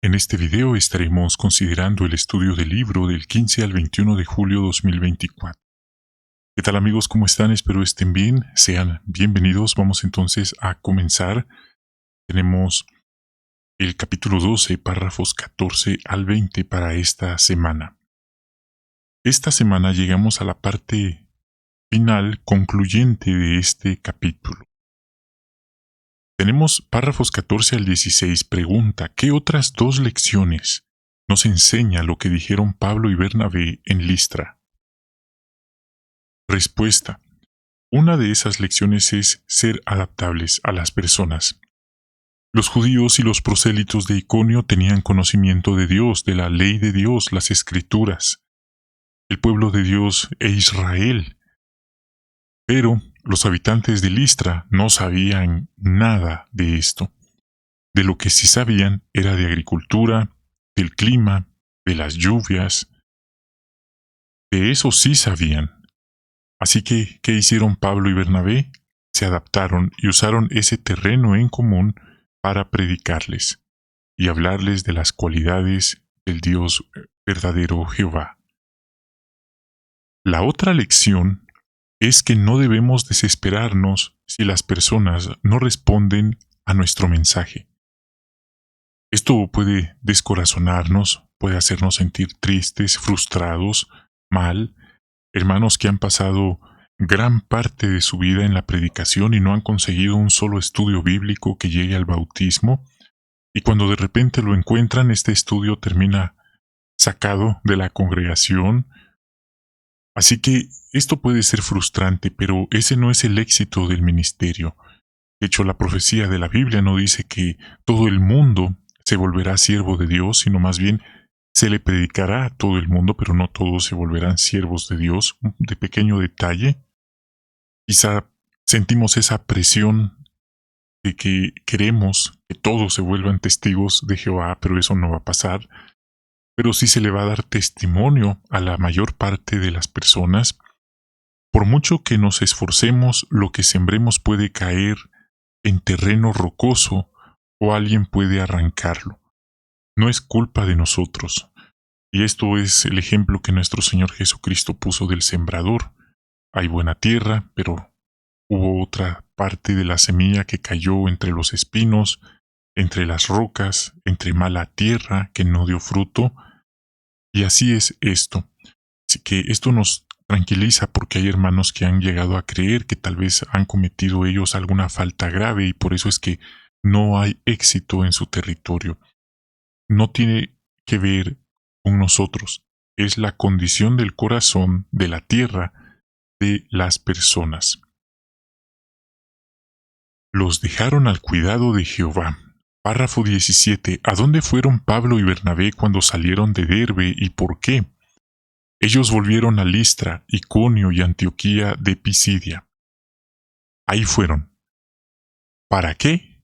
En este video estaremos considerando el estudio del libro del 15 al 21 de julio 2024. ¿Qué tal amigos? ¿Cómo están? Espero estén bien. Sean bienvenidos. Vamos entonces a comenzar. Tenemos el capítulo 12, párrafos 14 al 20 para esta semana. Esta semana llegamos a la parte final concluyente de este capítulo. Tenemos párrafos 14 al 16. Pregunta: ¿qué otras dos lecciones nos enseña lo que dijeron Pablo y Bernabé en Listra? Respuesta: una de esas lecciones es ser adaptables a las personas. Los judíos y los prosélitos de Iconio tenían conocimiento de Dios, de la ley de Dios, las Escrituras, el pueblo de Dios e Israel. Pero los habitantes de Listra no sabían nada de esto. De lo que sí sabían era de agricultura, del clima, de las lluvias. De eso sí sabían. Así que, ¿qué hicieron Pablo y Bernabé? Se adaptaron y usaron ese terreno en común para predicarles y hablarles de las cualidades del Dios verdadero Jehová. La otra lección es que no debemos desesperarnos si las personas no responden a nuestro mensaje. Esto puede descorazonarnos, puede hacernos sentir tristes, frustrados, mal. Hermanos que han pasado gran parte de su vida en la predicación y no han conseguido un solo estudio bíblico que llegue al bautismo, y cuando de repente lo encuentran, este estudio termina sacado de la congregación. Así que esto puede ser frustrante, pero ese no es el éxito del ministerio. De hecho, la profecía de la Biblia no dice que todo el mundo se volverá siervo de Dios, sino más bien se le predicará a todo el mundo, pero no todos se volverán siervos de Dios. De pequeño detalle, quizá sentimos esa presión de que queremos que todos se vuelvan testigos de Jehová, pero eso no va a pasar. Pero sí se le va a dar testimonio a la mayor parte de las personas. Por mucho que nos esforcemos, lo que sembremos puede caer en terreno rocoso o alguien puede arrancarlo. No es culpa de nosotros. Y esto es el ejemplo que nuestro Señor Jesucristo puso del sembrador. Hay buena tierra, pero hubo otra parte de la semilla que cayó entre los espinos, entre las rocas, entre mala tierra que no dio fruto. Y así es esto. Así que esto nos tranquiliza porque hay hermanos que han llegado a creer que tal vez han cometido ellos alguna falta grave y por eso es que no hay éxito en su territorio. No tiene que ver con nosotros. Es la condición del corazón, de la tierra, de las personas. Los dejaron al cuidado de Jehová. Párrafo 17. ¿A dónde fueron Pablo y Bernabé cuando salieron de Derbe y por qué? Ellos volvieron a Listra, Iconio y Antioquía de Pisidia. Ahí fueron. ¿Para qué?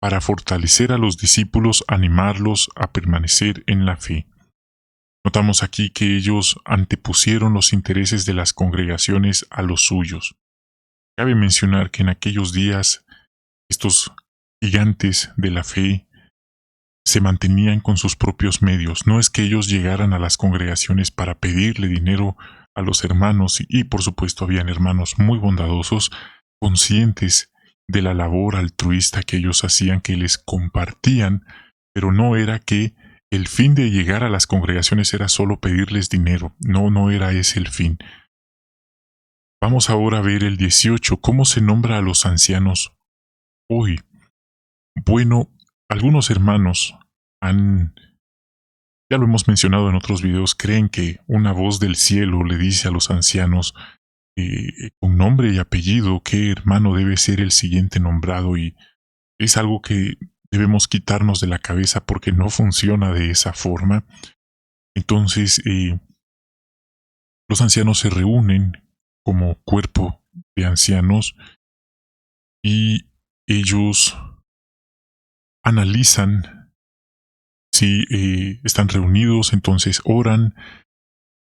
Para fortalecer a los discípulos, animarlos a permanecer en la fe. Notamos aquí que ellos antepusieron los intereses de las congregaciones a los suyos. Cabe mencionar que en aquellos días estos gigantes de la fe se mantenían con sus propios medios. No es que ellos llegaran a las congregaciones para pedirle dinero a los hermanos y por supuesto habían hermanos muy bondadosos, conscientes de la labor altruista que ellos hacían, que les compartían, pero no era que el fin de llegar a las congregaciones era solo pedirles dinero. No era ese el fin. Vamos ahora a ver el 18. ¿Cómo se nombra a los ancianos hoy? Bueno, algunos hermanos ya lo hemos mencionado en otros videos, creen que una voz del cielo le dice a los ancianos con nombre y apellido qué hermano debe ser el siguiente nombrado, y es algo que debemos quitarnos de la cabeza porque no funciona de esa forma. Entonces, los ancianos se reúnen como cuerpo de ancianos y ellos analizan si están reunidos, entonces oran,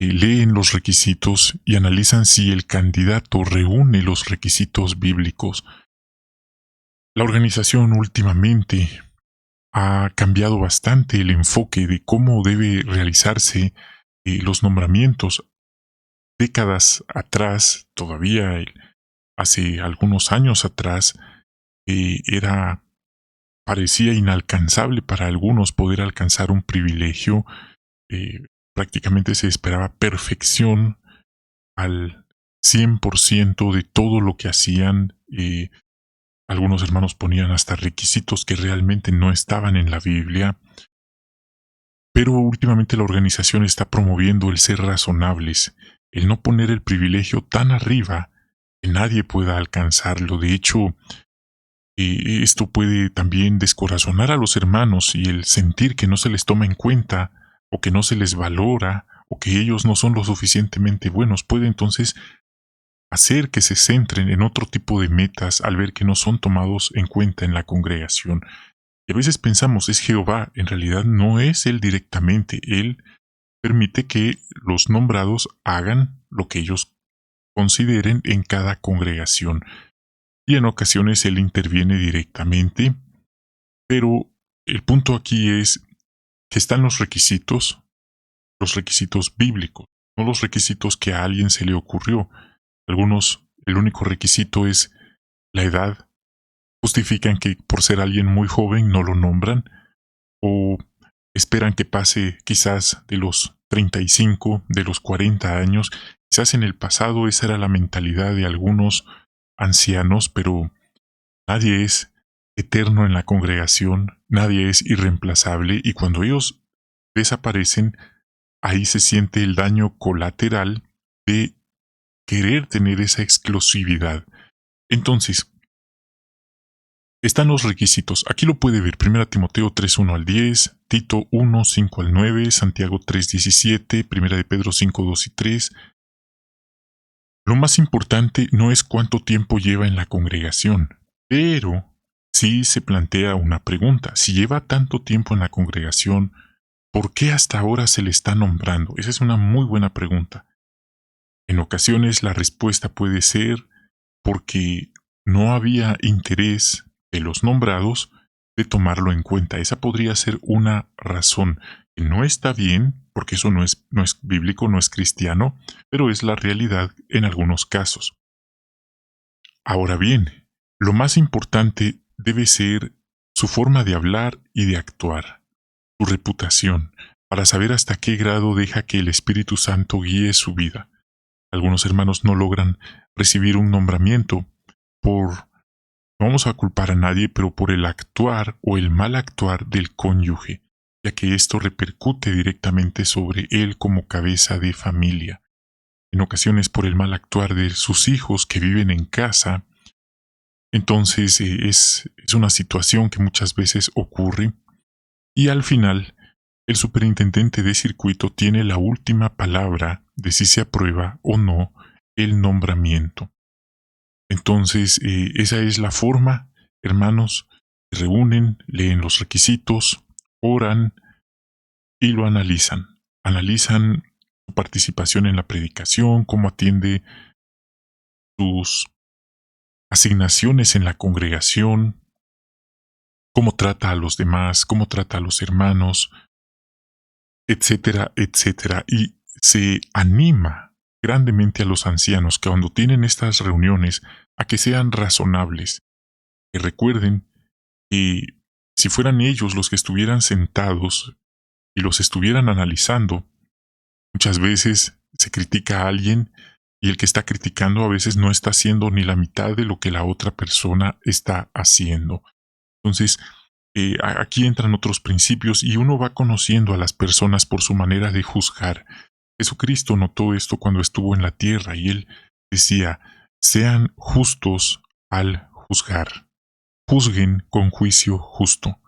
leen los requisitos y analizan si el candidato reúne los requisitos bíblicos. La organización últimamente ha cambiado bastante el enfoque de cómo debe realizarse los nombramientos. Décadas atrás, todavía hace algunos años atrás, era parecía inalcanzable para algunos poder alcanzar un privilegio. Prácticamente se esperaba perfección al 100% de todo lo que hacían. Algunos hermanos ponían hasta requisitos que realmente no estaban en la Biblia. Pero últimamente la organización está promoviendo el ser razonables, el no poner el privilegio tan arriba que nadie pueda alcanzarlo. De hecho, esto puede también descorazonar a los hermanos y el sentir que no se les toma en cuenta o que no se les valora o que ellos no son lo suficientemente buenos puede entonces hacer que se centren en otro tipo de metas al ver que no son tomados en cuenta en la congregación. Y a veces pensamos, es Jehová, en realidad no es Él directamente, Él permite que los nombrados hagan lo que ellos consideren en cada congregación. Y en ocasiones Él interviene directamente, pero el punto aquí es que están los requisitos bíblicos, no los requisitos que a alguien se le ocurrió. Algunos, el único requisito es la edad. Justifican que por ser alguien muy joven no lo nombran, o esperan que pase quizás de los 35, de los 40 años. Quizás en el pasado esa era la mentalidad de algunos ancianos, pero nadie es eterno en la congregación, nadie es irreemplazable, y cuando ellos desaparecen, ahí se siente el daño colateral de querer tener esa exclusividad. Entonces, están los requisitos. Aquí lo puede ver. 1 Timoteo 3, 1 al 10, Tito 1, 5 al 9, Santiago 3, 17, 1 de Pedro 5, 2 y 3. Lo más importante no es cuánto tiempo lleva en la congregación, pero sí se plantea una pregunta. Si lleva tanto tiempo en la congregación, ¿por qué hasta ahora se le está nombrando? Esa es una muy buena pregunta. En ocasiones la respuesta puede ser porque no había interés de los nombrados de tomarlo en cuenta. Esa podría ser una razón que no está bien, porque eso no es bíblico, no es cristiano, pero es la realidad en algunos casos. Ahora bien, lo más importante debe ser su forma de hablar y de actuar, su reputación, para saber hasta qué grado deja que el Espíritu Santo guíe su vida. Algunos hermanos no logran recibir un nombramiento por, no vamos a culpar a nadie, pero por el actuar o el mal actuar del cónyuge, ya que esto repercute directamente sobre él como cabeza de familia. En ocasiones por el mal actuar de sus hijos que viven en casa. Entonces es una situación que muchas veces ocurre y al final el superintendente de circuito tiene la última palabra de si se aprueba o no el nombramiento. Entonces, esa es la forma, hermanos, se reúnen, leen los requisitos, oran y lo analizan. Analizan su participación en la predicación, cómo atiende sus asignaciones en la congregación, cómo trata a los demás, cómo trata a los hermanos, etcétera, etcétera. Y se anima grandemente a los ancianos que cuando tienen estas reuniones a que sean razonables, que recuerden que si fueran ellos los que estuvieran sentados y los estuvieran analizando, muchas veces se critica a alguien y el que está criticando a veces no está haciendo ni la mitad de lo que la otra persona está haciendo. Entonces, aquí entran otros principios y uno va conociendo a las personas por su manera de juzgar. Jesucristo notó esto cuando estuvo en la tierra y él decía, sean justos al juzgar. Juzguen con juicio justo.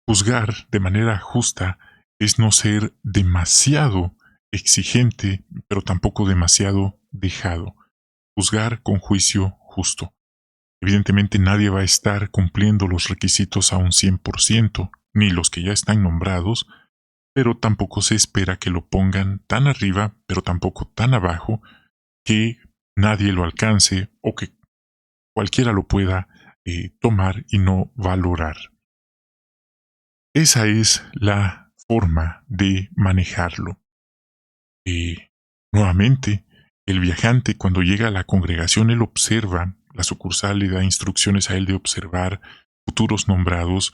Juzgar de manera justa es no ser demasiado exigente, pero tampoco demasiado dejado. Juzgar con juicio justo. Evidentemente nadie va a estar cumpliendo los requisitos a un 100%, ni los que ya están nombrados, pero tampoco se espera que lo pongan tan arriba, pero tampoco tan abajo, que nadie lo alcance o que cualquiera lo pueda tomar y no valorar. Esa es la forma de manejarlo. Nuevamente, el viajante cuando llega a la congregación, él observa, la sucursal le da instrucciones a él de observar futuros nombrados.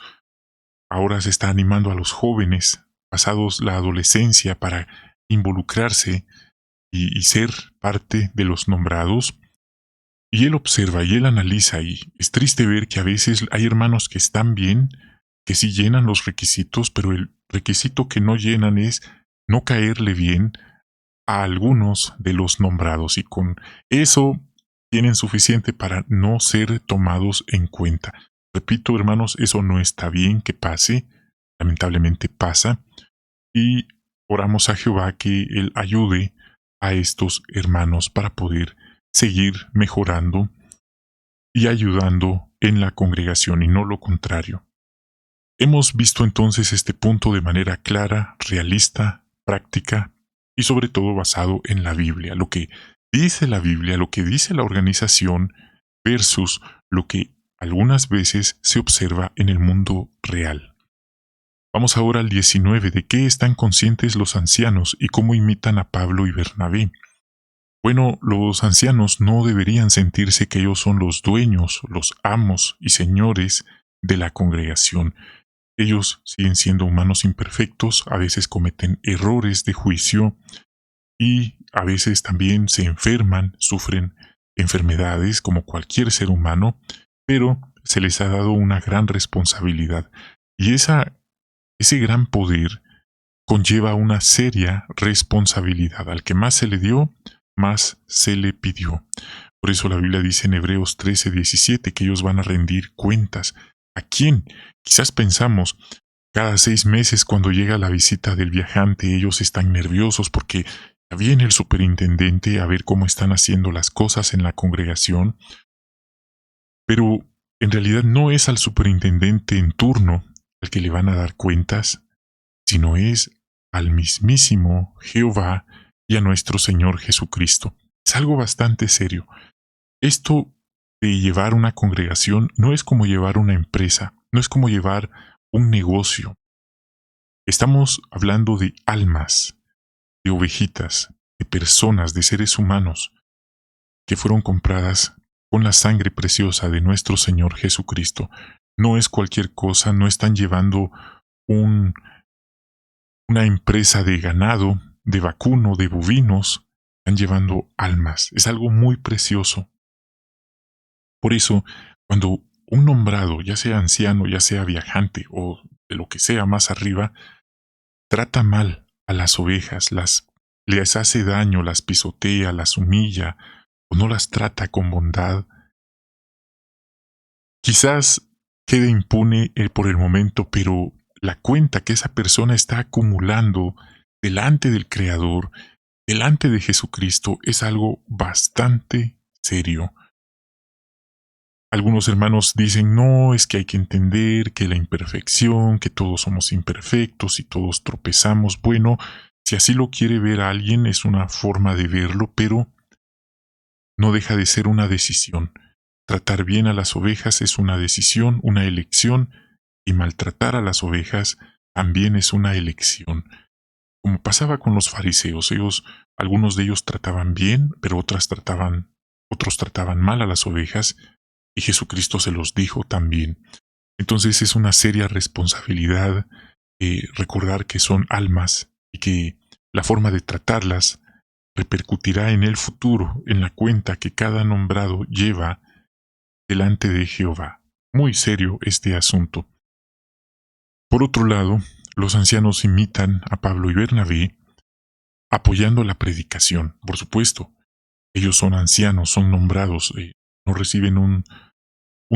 Ahora se está animando a los jóvenes, pasados la adolescencia, para involucrarse y ser parte de los nombrados. Y él observa y él analiza, y es triste ver que a veces hay hermanos que están bien, que sí llenan los requisitos, pero el requisito que no llenan es no caerle bien a algunos de los nombrados, y con eso tienen suficiente para no ser tomados en cuenta. Repito, hermanos, eso no está bien que pase, lamentablemente pasa, y oramos a Jehová que Él ayude a estos hermanos para poder seguir mejorando y ayudando en la congregación y no lo contrario. Hemos visto entonces este punto de manera clara, realista, práctica y sobre todo basado en la Biblia, lo que dice la Biblia, lo que dice la organización versus lo que algunas veces se observa en el mundo real. Vamos ahora al 19, de qué están conscientes los ancianos y cómo imitan a Pablo y Bernabé. Bueno, los ancianos no deberían sentirse que ellos son los dueños, los amos y señores de la congregación. Ellos siguen siendo humanos imperfectos, a veces cometen errores de juicio y a veces también se enferman, sufren enfermedades como cualquier ser humano, pero se les ha dado una gran responsabilidad. Y ese gran poder conlleva una seria responsabilidad. Al que más se le dio, más se le pidió. Por eso la Biblia dice en Hebreos 13:17 que ellos van a rendir cuentas. ¿A quién? Quizás pensamos, cada 6 meses cuando llega la visita del viajante, ellos están nerviosos porque viene el superintendente a ver cómo están haciendo las cosas en la congregación. Pero en realidad no es al superintendente en turno al que le van a dar cuentas, sino es al mismísimo Jehová y a nuestro Señor Jesucristo. Es algo bastante serio. Esto de llevar una congregación no es como llevar una empresa, no es como llevar un negocio. Estamos hablando de almas, de ovejitas, de personas, de seres humanos que fueron compradas con la sangre preciosa de nuestro Señor Jesucristo. No es cualquier cosa, no están llevando una empresa de ganado, de vacuno, de bovinos, están llevando almas. Es algo muy precioso. Por eso, cuando un nombrado, ya sea anciano, ya sea viajante o de lo que sea más arriba, trata mal a las ovejas, les hace daño, las pisotea, las humilla o no las trata con bondad, quizás quede impune por el momento, pero la cuenta que esa persona está acumulando delante del Creador, delante de Jesucristo, es algo bastante serio. Algunos hermanos dicen, no, es que hay que entender que la imperfección, que todos somos imperfectos y todos tropezamos. Bueno, si así lo quiere ver alguien, es una forma de verlo, pero no deja de ser una decisión. Tratar bien a las ovejas es una decisión, una elección, y maltratar a las ovejas también es una elección. Como pasaba con los fariseos, algunos de ellos trataban bien, pero otros trataban mal a las ovejas, y Jesucristo se los dijo también. Entonces es una seria responsabilidad recordar que son almas y que la forma de tratarlas repercutirá en el futuro, en la cuenta que cada nombrado lleva delante de Jehová. Muy serio este asunto. Por otro lado, los ancianos imitan a Pablo y Bernabé apoyando la predicación. Por supuesto, ellos son ancianos, son nombrados, no reciben un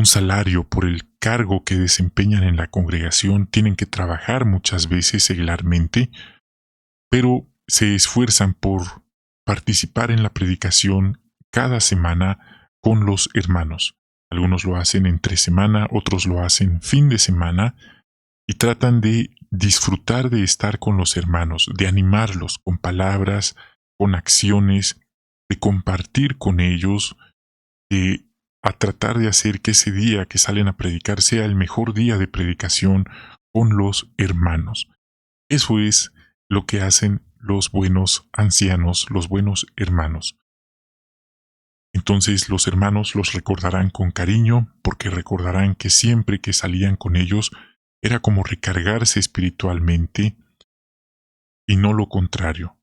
salario por el cargo que desempeñan en la congregación, tienen que trabajar muchas veces seglarmente, pero se esfuerzan por participar en la predicación cada semana con los hermanos. Algunos lo hacen entre semana, otros lo hacen fin de semana, y tratan de disfrutar de estar con los hermanos, de animarlos con palabras, con acciones, de compartir con ellos, a tratar de hacer que ese día que salen a predicar sea el mejor día de predicación, con los hermanos. Eso es lo que hacen los buenos ancianos, los buenos hermanos. Entonces los hermanos los recordarán con cariño, porque recordarán que siempre que salían con ellos era como recargarse espiritualmente y no lo contrario.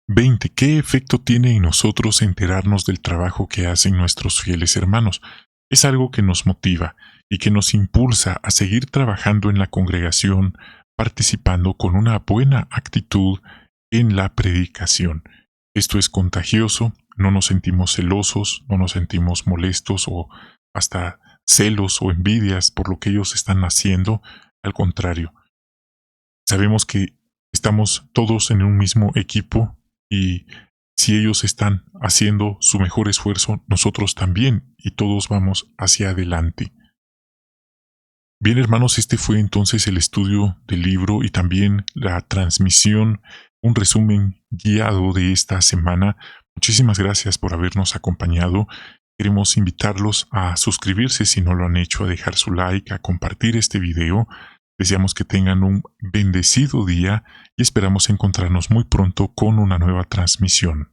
20. ¿Qué efecto tiene en nosotros enterarnos del trabajo que hacen nuestros fieles hermanos? Es algo que nos motiva y que nos impulsa a seguir trabajando en la congregación, participando con una buena actitud en la predicación. Esto es contagioso, no nos sentimos celosos, no nos sentimos molestos o hasta celos o envidias por lo que ellos están haciendo. Al contrario, sabemos que estamos todos en un mismo equipo y si ellos están haciendo su mejor esfuerzo, nosotros también, y todos vamos hacia adelante. Bien, hermanos, este fue entonces el estudio del libro y también la transmisión, un resumen guiado de esta semana. Muchísimas gracias por habernos acompañado. Queremos invitarlos a suscribirse si no lo han hecho, a dejar su like, a compartir este video. Deseamos que tengan un bendecido día y esperamos encontrarnos muy pronto con una nueva transmisión.